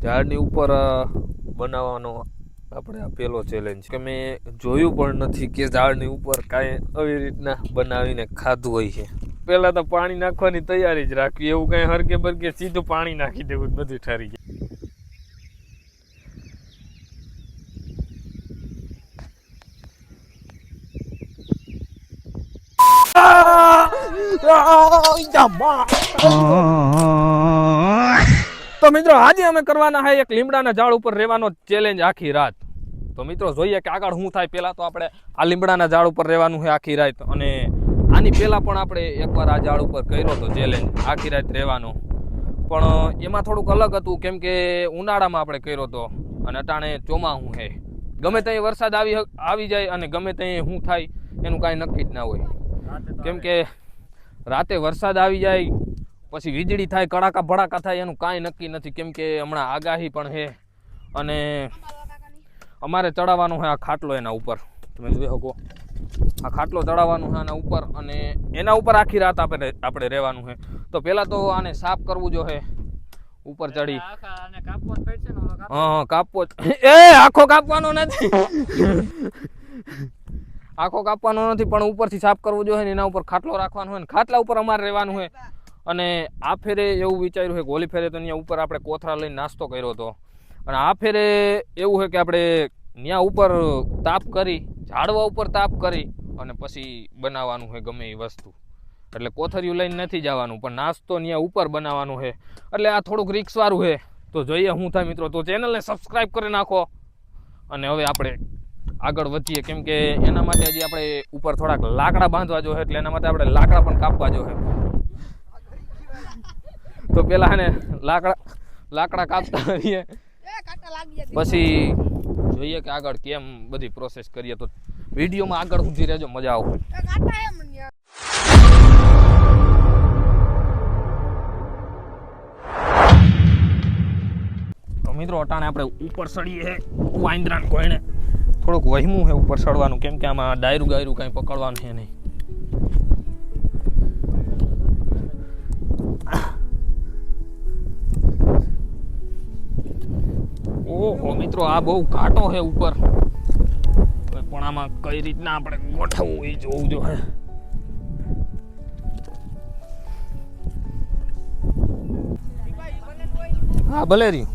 ઝાડની ઉપર બનાવવાનો આપણે આ પહેલો ચેલેન્જ કે મેં જોયું પણ નથી કે ઝાડની ઉપર કાંઈ આવી રીતના બનાવીને ખાધું હોય છે. પહેલાં તો પાણી નાખવાની તૈયારી જ રાખવી, એવું કાંઈ હરકે બરકે સીધું પાણી નાખી દેવું, બધું ઠરી જાય. તો મિત્રો આજે અમે કરવાના છે એક લીમડાના ઝાડ ઉપર રહેવાનો ચેલેન્જ આખી રાત. તો મિત્રો જોઈએ કે આગળ શું થાય. પહેલા તો આપણે આ લીમડાના ઝાડ ઉપર રહેવાનું છે આખી રાત, અને આની પહેલા પણ આપણે એકવાર આ ઝાડ ઉપર કર્યો હતો ચેલેન્જ આખી રાત રહેવાનો, પણ એમાં થોડુંક અલગ હતું કેમ કે ઉનાળામાં આપણે કર્યો હતો અને અટાણે ચોમાસું છે. ગમે ત્યાં વરસાદ આવી જાય અને ગમે ત્યાં શું થાય એનું કાંઈ નક્કી જ ના હોય. કેમ કે રાતે વરસાદ આવી જાય, પછી વીજળી થાય, કડાકા ભડાકા થાય, એનું કાંઈ નક્કી નથી. કેમ કે હમણાં આગાહી પણ છે અને અમારે ચડાવવાનો છે આ ખાટલો એના ઉપર. તમે જોઈ શકો આ ખાટલો ચડાવવાનો છે આના ઉપર, અને એના ઉપર આખી રાત આપણે રહેવાનું છે. તો પહેલાં તો આને સાફ કરવું જોઈએ ઉપર ચડી. હા, કાપવો આખો કાપવાનો નથી, આખો કાપવાનો નથી, પણ ઉપરથી સાફ કરવું જોઈએ ને એના ઉપર ખાટલો રાખવાનો હોય ને ખાટલા ઉપર અમારે રહેવાનું હોય. અને આ ફેરે એવું વિચાર્યું છે કે ઓલી ફેરે તો અહીંયા ઉપર આપણે કોથળા લઈને નાસ્તો કર્યો હતો, અને આ ફેરે એવું છે કે આપણે ત્યાં ઉપર તાપ કરી, ઝાડવા ઉપર તાપ કરી અને પછી બનાવવાનું છે ગમે એ વસ્તુ. એટલે કોથળિયું લઈને નથી જવાનું, પણ નાસ્તો ત્યાં ઉપર બનાવવાનું છે. એટલે આ થોડુંક રિક્સવાળું છે. તો જોઈએ શું થાય મિત્રો. તો ચેનલને સબસ્ક્રાઈબ કરી નાખો અને હવે આપણે આગળ વધીએ. કેમ કે એના માટે હજી આપણે ઉપર થોડાક લાકડા બાંધવા જોઈએ, એટલે એના માટે આપણે લાકડા પણ કાપવા જોઈએ. તો પેલા ને લાકડા કાપતા રહીએ, પછી જોઈએ કે આગળ કેમ બધી પ્રોસેસ કરીએ. તો વિડીયોમાં આગળ સુધી રહેજો, મજા આવશે. તો મિત્રો અટાણે આપણે ઉપર ચડીએ. વાંદરાને કોઈને થોડુંક વહેમું છે ઉપર ચડવાનું, કેમ કે આમાં ડાયરું ગાયરું કાંઈ પકડવાનું છે નહીં. ઓહો મિત્રો, આ બહુ ઘાટો છે ઉપર, પણ આમાં કઈ રીતના આપણે ગોઠવવું એ જોવું જોઈએ. હા ભલે રહ્યું.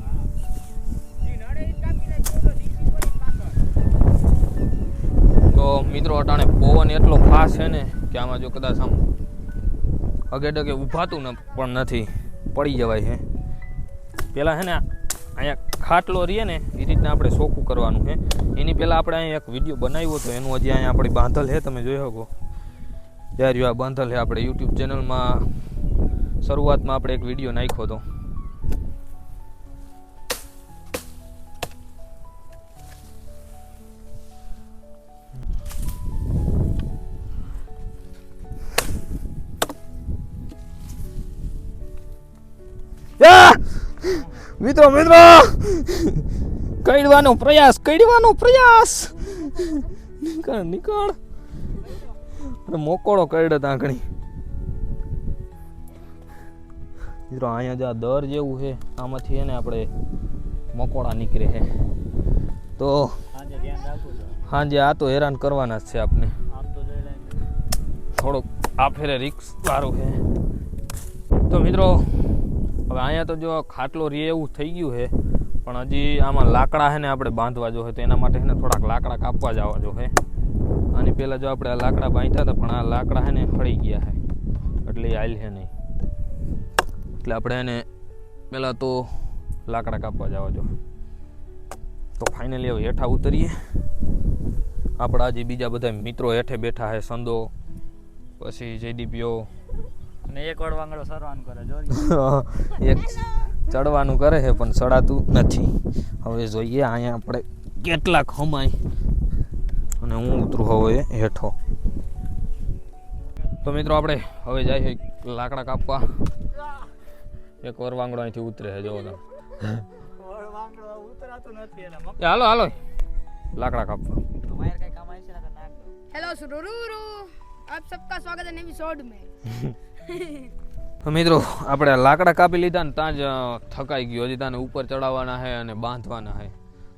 તો મિત્રો અટાણે પવન એટલો ફાસ્ટ છે ને કે આમાં જો કદાચ આમ અગે ડગે ઊભાતું પણ નથી, પડી જવાય છે. પેલા છે ને અહીંયા ખાટલો રહીએ ને એ રીતના આપણે ચોખ્ખું કરવાનું છે. એની પહેલાં આપણે અહીંયા એક વિડીયો બનાવ્યો હતો, એનું હજી અહીંયા આપણી બાંધલ છે, તમે જોઈ શકો. ત્યારે આ બાંધલ છે આપણે યુટ્યુબ ચેનલમાં. શરૂઆતમાં આપણે એક વિડીયો નાખ્યો હતો. મિત્રો કઈડવાનો પ્રયાસ નીકળ મોકોળો કઈડે તાંકણી. મિત્રો અહીંયા જે દર જેવું છે આમાંથી એને આપણે મકોડા નીકળે છે. તો હાંજે આ તો હેરાન કરવાના જ છે આપને. થોડોક આ ફેરે રિક્સ વાળું છે. તો મિત્રો હવે અહીંયા તો જો ખાટલો રે એવું થઈ ગયું છે, પણ હજી આમાં લાકડા છે ને આપણે બાંધવા જોઈએ. તો એના માટે છે ને થોડાક લાકડા કાપવા જવા જોઈએ. આની પહેલાં જો આપણે આ લાકડા બાંધ્યા હતા, પણ આ લાકડા છે ને ખડી ગયા છે, એટલે હાલ છે નહીં. એટલે આપણે એને પહેલાં તો લાકડા કાપવા જવા જોઈએ. તો ફાઇનલી હવે હેઠા ઉતરીએ. આપણા હજી બીજા બધા મિત્રો હેઠે બેઠા છે, સંદો પછી જયદીપીઓ ને એક વડવાંગડો સરવાનું કરે જો એક ચડવાનું કરે છે પણ ચડાતું નથી. હવે જોઈએ અહીંયા આપણે કેટલા ખમાય, અને હું ઉતરું હવે હેઠો. તો મિત્રો આપણે હવે જાય લાકડા કાપવા. એક વરવાંગડો અહીંથી ઉતરે છે, જોવો તમે. હાલો લાકડા કાપવા. हेलो सुरुरु, आप सबका स्वागत है नए एपिसोड में. તો મિત્રો આપણે લાકડા કાપી લીધા ને ત્યાં જ થકાઈ ગયો. હજી તાને ઉપર ચડાવવાના છે અને બાંધવાના છે.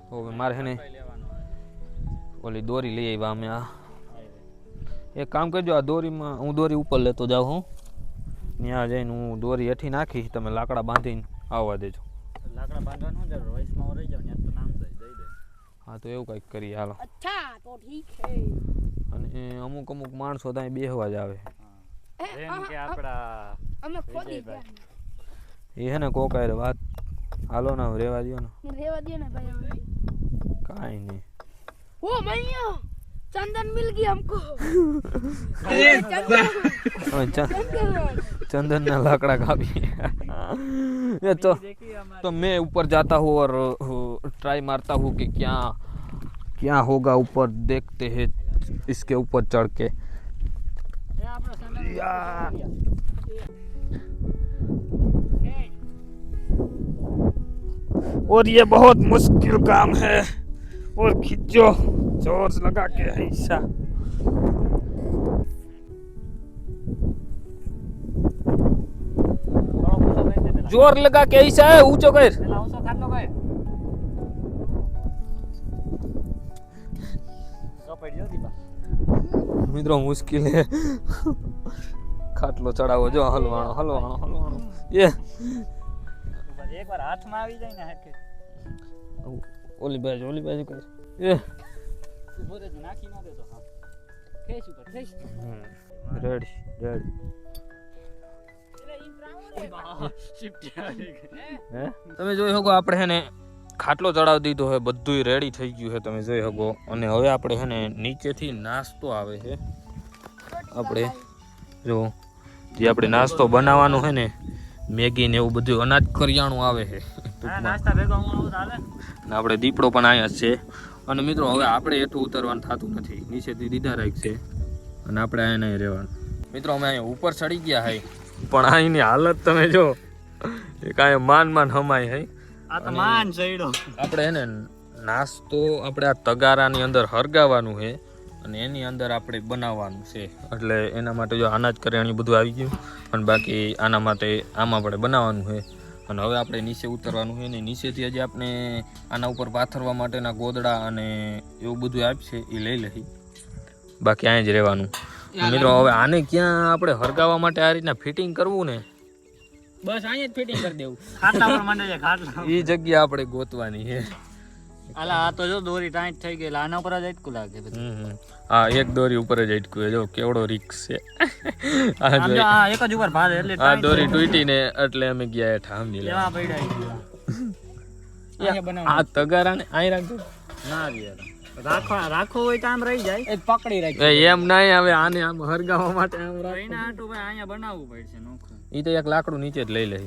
તો હવે મારે છે ને ઓલી દોરી લઈ આવ્યા અમે. આ એક કામ કરજો, આ દોરીમાં હું દોરી ઉપર લેતો જાઉં હું. ત્યાં જઈને હું દોરી હેઠી નાખી, તમે લાકડા બાંધીને આવવા દેજો. લાકડા બાંધવાનું જરૂર વયસમાં રહી જાવ ત્યાં તો નામ દઈ દે. હા તો એવું કંઈક કરીએ હાલો. अच्छा तो ठीक है અને અમુક માણસો ત્યાં બેહવા જ આવે. જેમ કે આપડા हमें खोदी એ હે ને કોકાય વાત હાલો ને રેવા દો ને. रेवा दिया ना भाई हमें કાંઈ નહીં. ओ मैया चंदन मिल गया हमको હવે चंदन ना लकड़ा काफी ये तो मैं ऊपर जाता हूँ और ट्राई मारता हूँ कि क्या क्या होगा ऊपर, देखते हैं इसके ऊपर चढ़ के. और ये बहुत मुश्किल काम है और खींचो जोर से लगा के ऐसा. जोर लगा के ऐसा है ऊंचो कर. મિત્રો મુશ્કેલ હે ખાટલો ચડાવો. જો હલવાણો હલવાણો હલવાણો એ એકવાર હાથમાં આવી જાય ને હાથે ઓલી બાજુ કર એ બોરે નાખી ના દેતો. હા ખેંચ ઉપર ખેંચ. Ready ready. હે તમે જોઈ શકો આપણે હે ને ખાટલો ચડાવી દીધો હે, બધુંય રેડી થઈ ગયું છે તમે જોઈ શકો. અને હવે આપણે હે ને નીચેથી નાસ્તો આવે છે. આપણે જો જે આપણે નાસ્તો બનાવવાનો છે ને મેગી ને એવું બધું અનાજ કરિયાણું આવે છે નાસ્તા ભેગો હું આવું ચાલે ને. આપણે દીપડો પણ અહીંયા છે. અને મિત્રો હવે આપણે હેઠું ઉતરવાનું થતું નથી, નીચેથી દીધા રાખશે અને આપણે અહીંયા નહીં રહેવાનું. મિત્રો અમે અહીંયા ઉપર ચડી ગયા હે પણ અહીંની હાલત તમે જો એ કાંઈ માન હમાય હે. આ તો માન સઈડો. આપણે હે ને નાસ્તો આપણે આ તગારાની અંદર હરગાવાનું છે અને એની અંદર આપણે બનાવવાનું છે. એટલે એના માટે જો અનાજ કરિયાણું બધું આવી ગયું અને બાકી આના માટે આમાં આપણે બનાવવાનું છે. અને હવે આપણે નીચે ઉતરવાનું છે ને નીચેથી હજી આપણે આના ઉપર પાથરવા માટેના ગોદડા અને એવું બધું આપશે એ લઈ લઈ, બાકી અહીંયા જ રહેવાનું. મિત્રો હવે આને ક્યાં આપણે હરગાવવા માટે આ રીતના ફિટિંગ કરવું ને, બસ અહીંયા જ ફિટિંગ કરી દેવું. ખાટલા પર માંડે છે ખાટલા. એ જગ્યા આપણે ગોતવાની છે. આલા આ તો જો દોરી ટાઈટ થઈ ગઈ, આના પર જ અટકું લાગે બધું. હા એક દોરી ઉપર જ અટકું જો કેવડો રિક્સ છે. આ એક જ ઉપર ભારે એટલે આ દોરી તૂટીને એટલે અમે ગયા હેઠા સમજી લે. એમાં પડ્યા આ તગારાને અહીં રાખજો ના રાખો હોય તો આમ રહી જાય એ પકડી રાખી એમ નહીં. હવે આને આમ હરગાવવા માટે આમ એના આટું ભાઈ અહીંયા બનાવવું પડશે નોખું. ઈ તો એક લાકડું નીચે જ લઈ લે.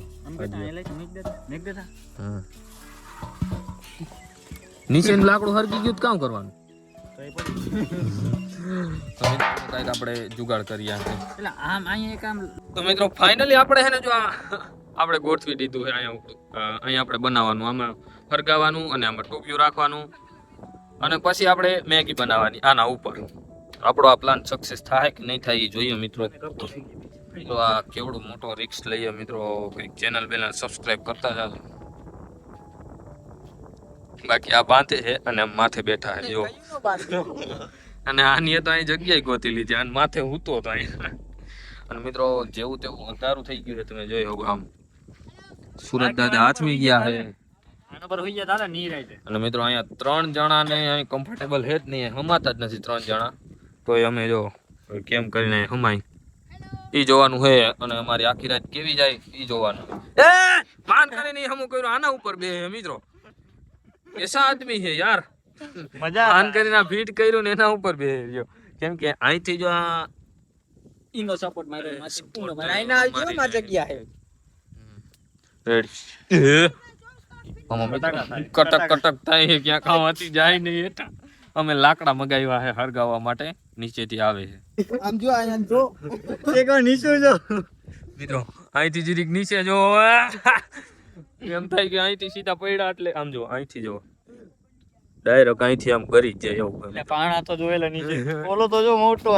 નીચેનું લાકડું હરગી ગયું કામ કરવાનું. કઈક આપણે જુગાડ કરીએ એટલે આમ અહીંયા એક આમ. તો મિત્રો ફાઇનલી આપણે હે ને જો આપણે ગોઠવી દીધું છે અહીંયા આપણે બનાવવાનું, આમાં હરગાવાનું અને આમાં ટોપિયું રાખવાનું અને પછી આપણે મેગી બનાવવાની આના ઉપર. આપણો આ પ્લાન સક્સેસ થાય કે નહીં થાય એ જોઈએ મિત્રો. તો આ કેવડો મોટો રિસ્ક લઈએ મિત્રો. કંઈક ચેનલ બેનલ સબસ્ક્રાઇબ કરતા જાજો. બાકી આ બાંધે છે અને માથે બેઠા છે જો. અને આની તો અહીં જગ્યાએ ગોતી લીધી અને માથે હૂતો તો અહીં. અને મિત્રો જેવું તેવું અંધારું થઈ ગયું છે તમે જોઈ શકો. આમ સુરત દાદા હાથમી ગયા છે આના પર હોઈ જાય દાદા ની રાઈતે. અને મિત્રો અહીંયા 3 જણાને અહીં કમ્ફર્ટેબલ હે જ નહીં, હમાતા જ નથી 3 જણા. તો અમે જો કેમ કરીને હમાય ઈ જોવાનું છે અને અમારી આખી રાત કેવી જાય ઈ જોવાનું. એ માન કરીને હમું કર્યું આના ઉપર બે મિત્રો. એસા આદમી છે યાર. મજા માન કરીને ફીટ કર્યું ને એના ઉપર બે જો. કેમ કે અહીંથી જો આ ઈનો સપોર્ટ માર્યો માસી પૂરો બનાવીને આવજો માં જગ્યા છે રેડી. કટક કટક થાય ક્યાં ખાવાથી જાય નહીં એટા. અમે લાકડા મગાવ્યા છે હરગાવવા માટે, નીચેથી આવે છે. આમ જો આયા જો એક નીચે જો મિત્રો અહીંથી જરીક નીચે જો એમ થાય કે અહીંથી સીધા પડ્યા એટલે આમ જો અહીંથી જો ડાયરેક્ટ અહીંથી આમ કરી જ જાય એવું. પાણા તો જોયેલા નીચે ઓલો તો જો મોટો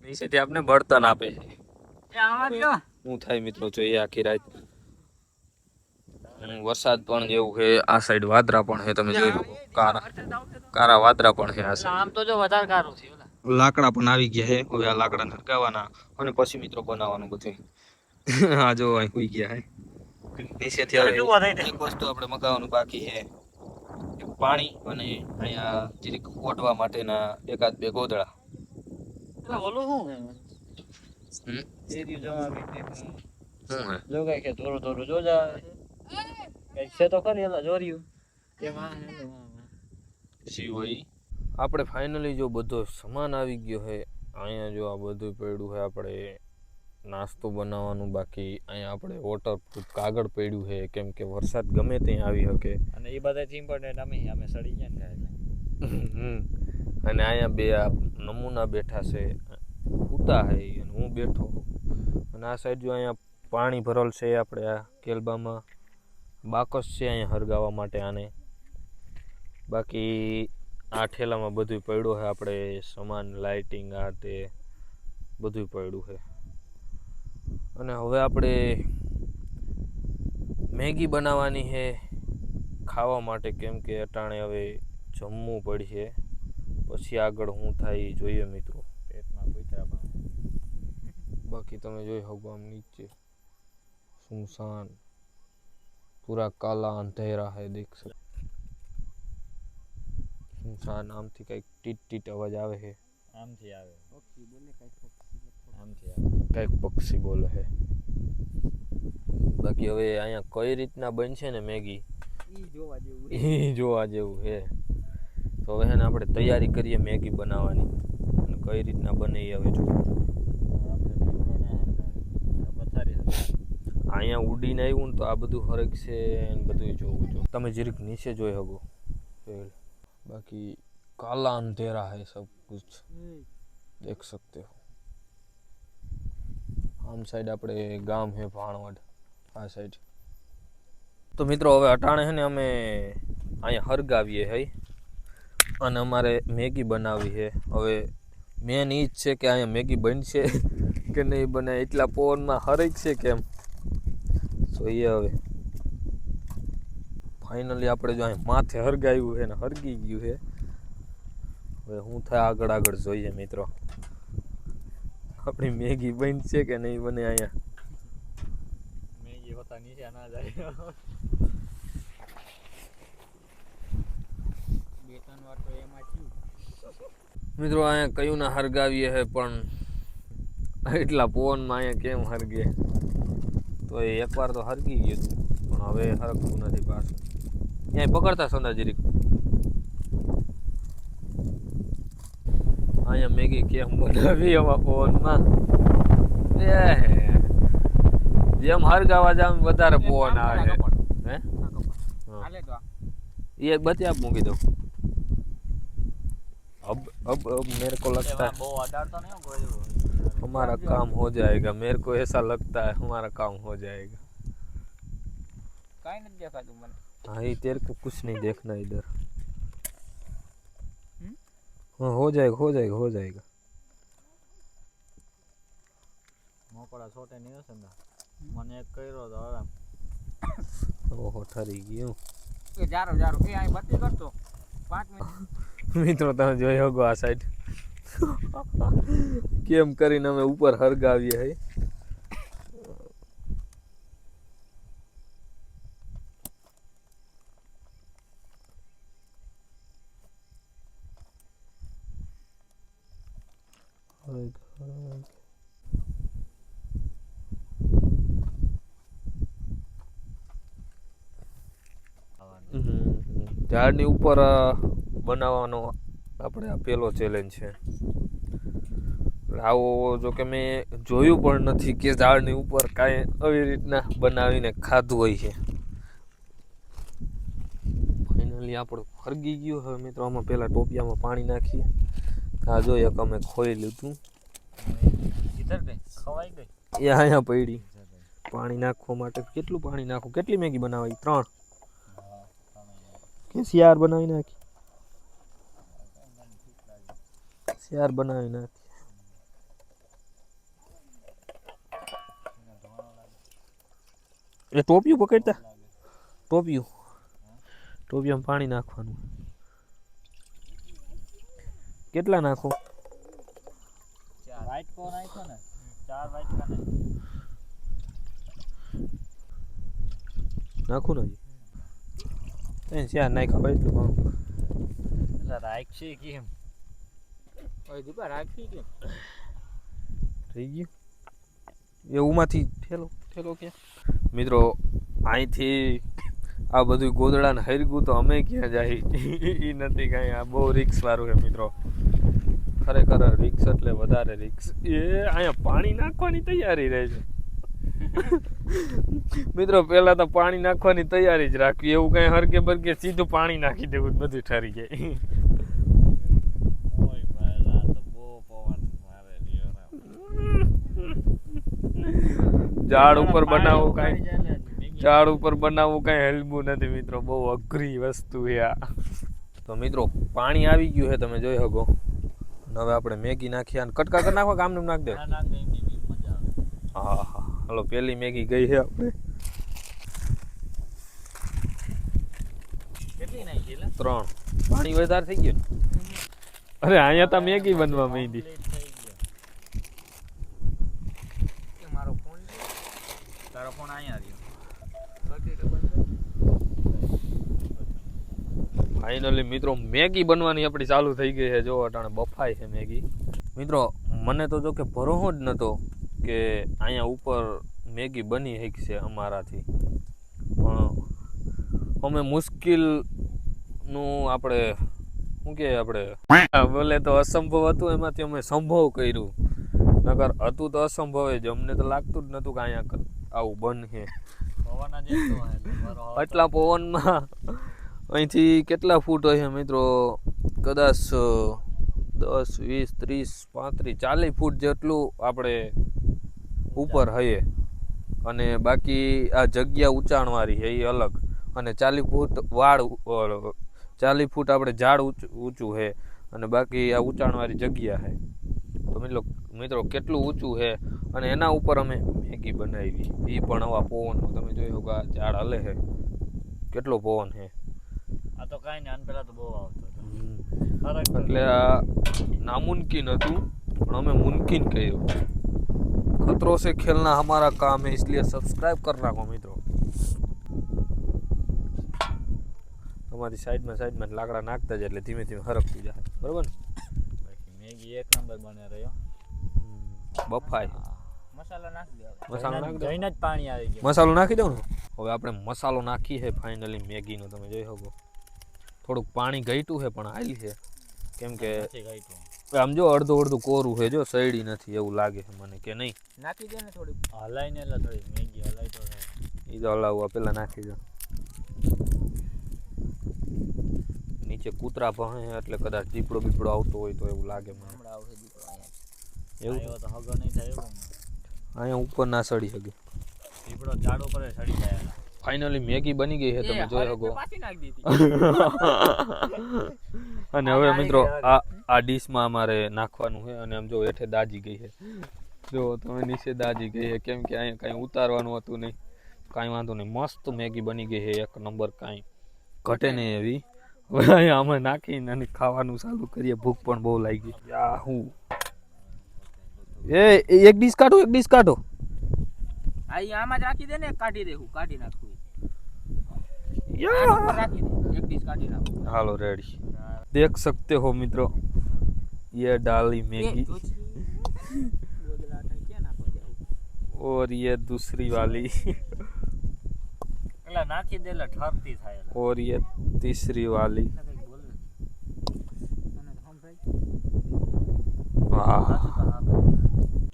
નીચેથી આપણે બળતણ આપે છે. આવા ગયો શું થાય મિત્રો જોઈએ આખી રાત. વરસાદ પણ જેવું છે, આ સાઈડ વાદરા પણ છે, તમે જોઈ શકો કારા વાદરા પણ છે આ સાઈડ. આમ તો જો વધારે કારું છે ઓલા. લાકડા પણ આવી ગયા છે, હવે આ લાકડા નરગાવાના અને પછી મિત્રો બનાવવાનું બધું. હા જો અહીં સુઈ ગયા હે નીચેથી. હવે એક વસ્તુ આપણે મગાવવાનું બાકી છે, એક પાણી અને અહીંયા જીરીક ઓઢવા માટેના એકાદ બે ગોદડા. એટલે ઓલું શું હમ? એરિયું જવા કે શું હે? જો કઈ કે થોડું થોડું જોજા કઈ છે તો ખરી એલા જોર્યું એમાં શી હોય. આપણે ફાઇનલી જો બધો સામાન આવી ગયો છે. અહીંયા જો આ બધું પડ્યું છે, આપણે નાસ્તો બનાવવાનું બાકી. અહીંયા આપણે વોટરપ્રૂફ કાગળ પડ્યું છે, કેમ કે વરસાદ ગમે ત્યાં આવી શકે. અને એ બધા ઇમ્પોર્ટન્ટ અમે સડી ગયા ને અને અહીંયા બે આ નમૂના બેઠા છે, ઉતા છે અને હું બેઠો. અને આ સાઈડ જો અહીંયા પાણી ભરેલ છે, આપણે આ કેલબામાં બાકસ છે અહીંયા હરગાવવા માટે આને. બાકી આ ઠેલામાં બધું પડ્યું છે, આપણે સામાન લાઇટિંગ આ તે બધું પડ્યું છે. અને હવે આપણે મેગી બનાવવાની છે ખાવા માટે, કેમ કે અટાણે હવે જમવું પડશે. પછી આગળ શું થાય એ જોઈએ મિત્રો. પેટમાં કૂતરા બાકી તમે જોઈ શકો આમ નીચે સુનસાન પૂરા કાલા અંધેરા है, देख सकते सुनसान. આમથી કઈક ટીટ ટીટ અવાજ આવે છે, આમથી આવે આમથી કઈક પક્ષી બોલે છે. બાકી હવે અહીંયા કઈ રીતના બનશે ને મેગી એ જોવા જેવું છે. તો હવે ને આપણે તૈયારી કરીએ મેગી બનાવવાની, અને કઈ રીતના બને એ હવે જોવું. અહીંયા ઉડીને આવ્યું ને તો આ બધું હરક છે ને બધું જોવું જો. તમે જીરીક નીચે જોઈ શકો. બાકી કાલા અંધેરા है, सब कुछ देख सकते हो. આમ સાઈડ આપણે ગામ છે ભાણવડ, આ સાઈડ. તો મિત્રો હવે અટાણે છે ને અમે અહીંયા હરગાવીએ હઈ, અને અમારે મેગી બનાવી છે. હવે મેન ઈ જ છે કે અહીંયા મેગી બનશે કે નહીં બને, એટલા પવનમાં હરક છે કેમ જોઈએ. હવે ફાઇનલી આપણે જો અહીં માથે હરગાવ્યું છે ને હરગી ગયું છે. હવે શું થાય આગળ આગળ જોઈએ મિત્રો. આપણી મેગી બનશે કે નહીં બને. અહીંયા મેગી હોતા નીચે ના જાય. બે ત્રણ વાર તો એમાં થયું મિત્રો. અહીંયા કયું ના હરગાવીએ છે, પણ એટલા પવનમાં અહીંયા કેમ હરગે. તો એ એકવાર તો હરગી ગયું હતું, પણ હવે હરગતું નથી પાછું. ત્યાં પકડતા સંદા જીરીક. અહીંયા મેગી કેમ બનાવી એમાં પવનમાં. જેમ હરગાવા જાવ વધારે પવન આવે છે. હે ये बतिया आप मूकी दो. अब मेरे को लगता है બહુ અડાડતો નહીં કોઈ हमारा काम हो जाएगा. मेरे को ऐसा लगता है हमारा काम हो जाएगा. કાઈ નથી દેખાતું મને. हाँ ये तेरे को कुछ नहीं देखना इधर. हाँ हो जाएगा हो जाएगा हो जाएगा. મોકળા છોટે નહીં હશે ને મને એક કર્યો તો હવે ઓહો ઠરી ગયું. જારો જારો એ અહીં બત્તી કરતો 5 મિનિટ. મિત્રો તમે જોઈ શકો આ સાઈડ કેમ કરીને અમે ઉપર હરગાવીએ હે. ઝાડની ઉપર બનાવવાનો આપણે આ પહેલો ચેલેન્જ છે. આવો જો કે મેં જોયું પણ નથી કે ઝાડની ઉપર કાંઈ આવી રીતના બનાવીને ખાધું હોય છે. ફાઇનલી આપણું હરગી ગયું. હવે મિત્રો આમાં પહેલાં ટોપિયામાં પાણી નાખીએ. આ જોઈએ કે અમે ખોઈ લીધું. ઇધર ગઈ ખવાઈ ગઈ એ અહીંયા પડી. પાણી નાખવા માટે કેટલું પાણી નાખવું? કેટલી મેગી બનાવી? 3 કે 4 બનાવી નાખી? 4 બનાવી નાખી. એ ટોપિયું પકડતા ટોપિયામાં પાણી નાખવાનું. કેટલા નાખો? 4 વાટકો નાખ્યો ને 4 વાટકા ને નાખું ને ચાર નાખ્યા હોય એટલું ઘણું. એટલે રાખશે કેમ ઓય દીપા રાખી કેમ થઈ ગયું એવુંમાંથી ઠેલો કે મિત્રો અહીંથી આ બધું ગોદડા ને હરગું તો અમે ક્યાં જાય એ નથી કાંઈ. આ બહુ રિક્સ વાળું છે મિત્રો, ખરેખર રિક્સ એટલે વધારે રિક્સ. એ અહીંયા પાણી નાખવાની તૈયારી રહે છે મિત્રો. પેલા તો પાણી નાખવાની તૈયારી જ રાખવી, એવું કઈ હરકે બરકે સીધું પાણી નાખી દેવું બધું ઠરી જાય. ઓય ભાઈ આ તો બહુ પવન મારે રહ્યો. ઝાડ ઉપર બનાવવું કાંઈ હેલ્પવું નથી મિત્રો, બહુ અઘરી વસ્તુ છે આ. તો મિત્રો પાણી આવી ગયું છે, તમે જોઈ શકો. હવે આપણે મેગી નાખીએ અને કટકા કરી નાખવા કામ નાખ દે. હા હા હાલો, પેલી મેગી ગઈ છે આપણે. કેટલી નાખી લે? 3. પાણી વધારે થઈ ગયું. અરે અહીંયા તો મેગી બનવા માંડી. મારો ફોન તારો ફોન અહીંયા રહ્યો. ફાઇનલી મિત્રો મેગી બનવાની આપણી ચાલુ થઈ ગઈ છે. જો અટાણે બફાય છે મેગી. મિત્રો મને તો જો કે ભરોસો જ નહોતો કે અહીંયા ઉપર મેગી બની શકશે અમારાથી, પણ અમે મુશ્કેલનું આપણે શું કહે આપણે બોલે તો અસંભવ હતું, એમાંથી અમે સંભવ કર્યું. નકર હતું તો અસંભવ જ. અમને તો લાગતું જ નહોતું કે અહીંયા આવું બનશે. આટલા પવનમાં અહીંથી કેટલા ફૂટ હોય મિત્રો? કદાચ 10, 20, 30, 35, 40 ફૂટ જેટલું આપણે ઉપર હઈએ. અને બાકી આ જગ્યા ઊંચાણવાળી છે એ અલગ, અને 40 ફૂટ 40 ફૂટ આપણે ઝાડ ઊંચું છે, અને બાકી આ ઊંચાણવાળી જગ્યા છે. તો મિત્રો કેટલું ઊંચું છે, અને એના ઉપર અમે મેગી બનાવી. એ પણ આવા પવનનું તમે જોઈ શકો, આ ઝાડ હલે છે, કેટલો પવન છે. આ તો કાઈ ને આન પેલા તો બહુ આવતો હતો. એટલે આ નાमुमकिन હતું, પણ અમે मुमकिन કર્યું. खतरो से खेलना हमारा काम है, इसलिए सब्सक्राइब कर नाखो મિત્રો. તમારી સાઈડમાં લાકડા નાખતા જાય એટલે ધીમે ધીમે હરકતું જાય, બરોબર ને? મેગી એક નંબર બને રહ્યો. બફાય. મસાલો નાખી દે. મસાલો નાખી દો. જઈને જ પાણી આવી ગયું. મસાલો નાખી દઉં ને. હવે આપણે મસાલો નાખી છે ફાઇનલી મેગીનો, તમે જોઈ શકો. થોડુંક પાણી ઘટ્યું છે પણ હાલી છે, કેમ કે આમ જો અડધું કોરું છે, જો સૈડી નથી એવું લાગે છે મને, કે નહીં? નાખી દે ને થોડી હલાઈને, એટલે થોડી મેગી હલાઈ તો થાય. એ તો હલાવવા પેલા નાખી દો. નીચે કૂતરા ભણે એટલે કદાચ દીપડો બીપડો આવતો હોય તો એવું લાગે મને. હમણાં આવશે દીપડો અહીંયા. એવું આવ્યો તો હગો નહીં થાય એવું. અહીંયા ઉપર ના સડી શકે. દીપડો ઝાડ ઉપર સડી જાય. ફાઇનલી મેગી બની ગઈ છે, તમે જોઈ શકો. પાછી નાખી દીધી. અને હવે મિત્રો આ ડીશમાં અમારે નાખવાનું છે, અને આમ જો હેઠે દાજી ગઈ છે, જો તમે નીચે દાજી ગઈ છે, કેમ કે અહીંયા કાંઈ ઉતારવાનું હતું નહીં. કાંઈ વાંધો નહીં, મસ્ત મેગી બની ગઈ છે, એક નંબર, કાંઈ ઘટે નહીં એવી. હવે અહીંયા અમે નાખીને અને ખાવાનું ચાલુ કરીએ. ભૂખ પણ બહુ લાગી. યા હું એક ડીશ કાઢો. આમાં જ રાખી દે ને, કાઢી દે. હું કાઢી નાખું. રાખી દે, એક ડીશ કાઢી નાખું. હાલો રેડી. देख सकते हो मित्रों, ये डाली मैगी और ये दूसरी वाली નાખી દે એટલે ઠરતી થાય. और ये तीसरी वाली.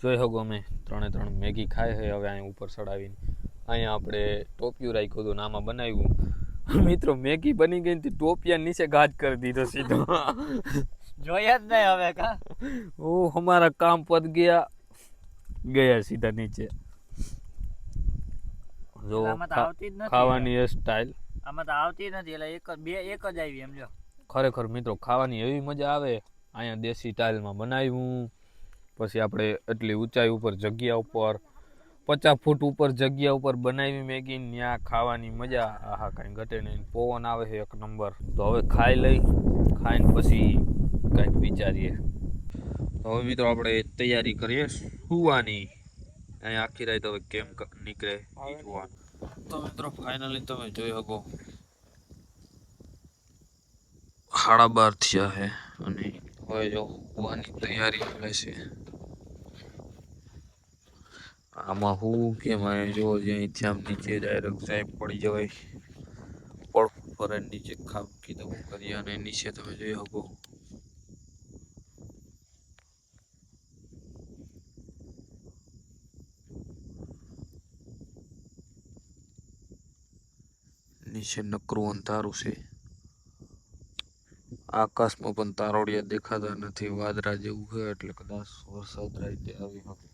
જોઈ શકો અમે 3 મેગી ખાય છે. હવે અહીંયા ઉપર ચડાવીને અહીંયા આપણે ટોપિયું રાખ્યું હતું, આમાં બનાવ્યું. મિત્રો મેગી બની ગઈ ને ટોપિયા નીચે ગાજ કરી દીધો સીધો. જોયા જ નહીં હવે કા. ઓ હમારા કામ પત ગયા સીધા નીચે. જો ખાવાની એ સ્ટાઇલ આમાં તો આવતી નથી, એટલે એક જ આવી એમ. લ્યો ખરેખર મિત્રો ખાવાની એવી મજા આવે. અહીંયા દેશી સ્ટાઇલમાં બનાવ્યું, પછી આપણે એટલી ઊંચાઈ ઉપર જગ્યા ઉપર, 50 ફૂટ ઉપર જગ્યા ઉપર બનાવી મેગી, ત્યાં ખાવાની મજા આહા કાંઈ ઘટે નહીં. પવન આવે છે એક નંબર. તો હવે ખાઈ લઈ, ખાઈને પછી કંઈક વિચારીએ. તો હવે મિત્રો આપણે તૈયારી કરીએ સુવાની. અહીંયા આખી રાત હવે કેમ નીકળે ઈ જોવાનું. તો મિત્રો ફાઇનલી તમે જોઈ શકો 12:30 થયા છે અને હવે જો સુવાની તૈયારી ચાલે છે. આમાં હું કેમ અહીંયા જો જ્યાંથી આમ નીચે ડાયરેક્ટ સાહેબ પડી જવાય, પડ ફરે નીચે ખાબકી દઉં કરી અને નીચે તમે જોઈ શકો નીચે નકરું અંધારું છે. આકાશમાં પણ તારોડિયા દેખાતા નથી. વાદળા જેવું છે એટલે કદાચ વરસાદ રાતે આવી શકે.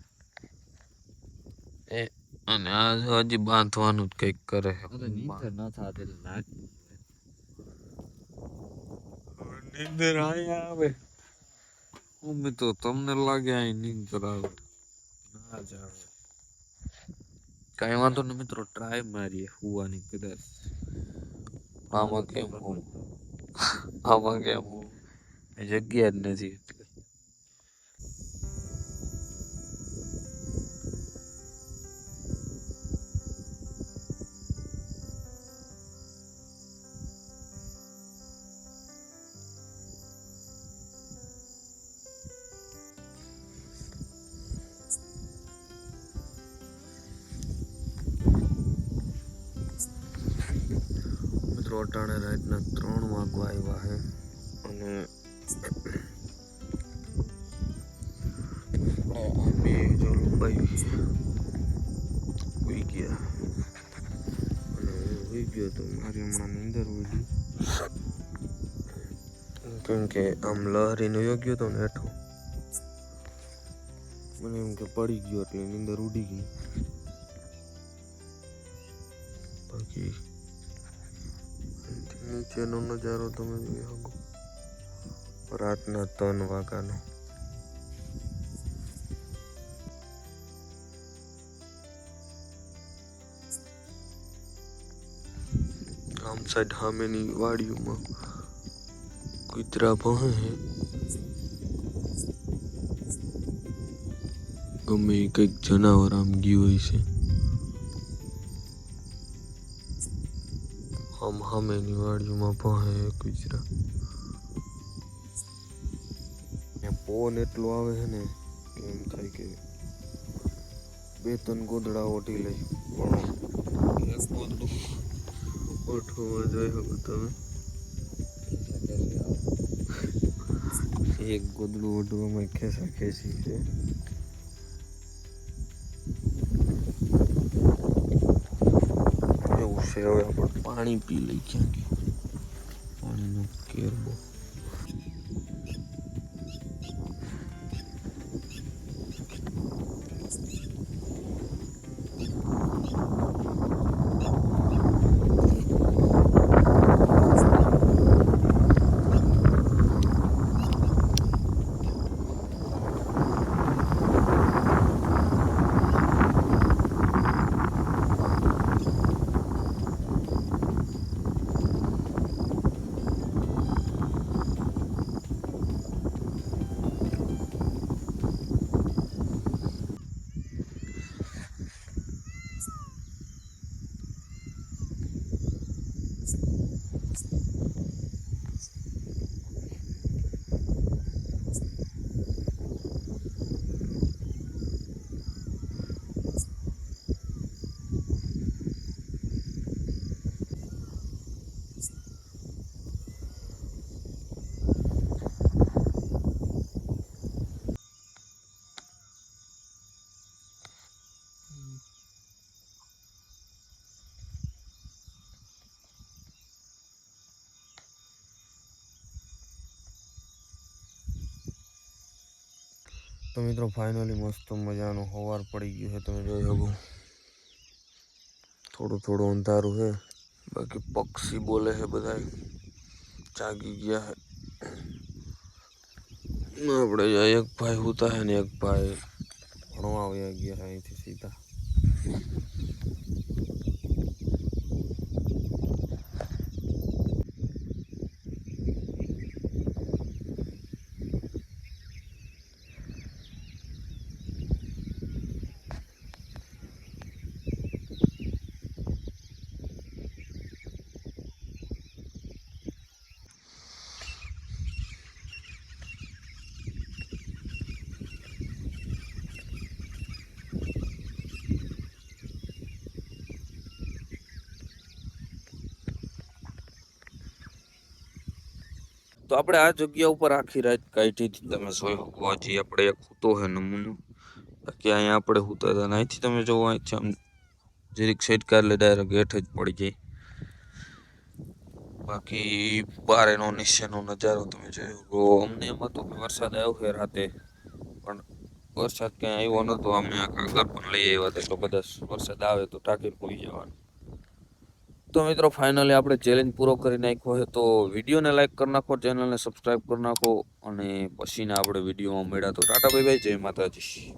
અને આ હજી બાંધવાનું જ કંઈક કરે છે. નીંદર અહીંયા આવે. તો તમને લાગે અહીં નીંદર આવે? ના જ આવે. કાંઈ વાંધો નહીં મિત્રો, ટ્રાય મારીએ સુવાની. કદાચ આમાં કેમ હું જગ્યા જ નથી એટલે. મિત્રો અટાણે રાતના 3 વાગવા આવ્યા છે અને અમે જો લંબાઈ હોઈ ગયા અને હોઈ ગયો તો મારી હમણાં નીંદર ઉડી, કેમ કે આમ લહરીને યોગ્ય હતો ને હેઠો મને એમ કે પડી ગયો એટલે નીંદર ઉડી ગઈ. બાકી નીચેનો નજારો તમે જોઈ શકો રાતના 3 વાગ્યાનો. આમ સાઈડ સામેની વાડીઓમાં કૂતરા ભહે છે. ગમે એ કંઈક જનાવર આમ ગયું હોય છે. આમ સામેની વાડીઓમાં ભહે કૂતરા. પવન એટલો આવે છે ને કે એમ થાય કે 2-3 ગોદડા ઓઢી લઈ. પણ એક ગોદડું ઓઢવા જોઈ શકો તમે. એક ગોદડું ઓઢવામાં ખેંચા ખેંચી છે. એવું છે. હવે આપણે પાણી પી લઈ. ક્યાં કે પાણીનો કેરબો. તો મિત્રો ફાઇનલી મસ્ત મજાનો સવાર પડી ગયો છે. તમે જોઈ શકો થોડું અંધારું છે. બાકી પક્ષી બોલે છે, બધા જાગી ગયા છે. આપણે એક ભાઈ હોતા है ને એક ભાઈ ભણવા આવ્યા ગયા અહીંથી સીધા. તો આપણે આ જગ્યા ઉપર આખી રાત કાઢી હતી. તમે જોઈ શકો હજી આપણે એક હૂતો છે નમૂનો. બાકી અહીંયા આપણે હૂતા હતા. અહીંથી તમે જોવો અહીંથી આમ જરીક સાઈડ કાર લે ડાયરેક્ટ હેઠ જ પડી જાય. બાકી બાર એનો નીચેનો નજારો તમે જોયો તો અમને એમ હતું કે વરસાદ આવ્યો છે રાતે, પણ વરસાદ ક્યાંય આવ્યો નતો. અમે આ કાગળ પણ લઈ આવ્યા હતા તો કદાચ વરસાદ આવે તો ટાંકી પૂરી જવાનું. તો મિત્રો ફાઇનલી આપણે ચેલેન્જ પૂરો કરી નાખ્યો છે. તો વિડીયોને લાઈક કરી નાખો, ચેનલને સબસ્ક્રાઈબ કરી નાખો અને પછીના આપણે વિડીયોમાં મળ્યા. તો ટાટા બાય બાય, જય માતાજી.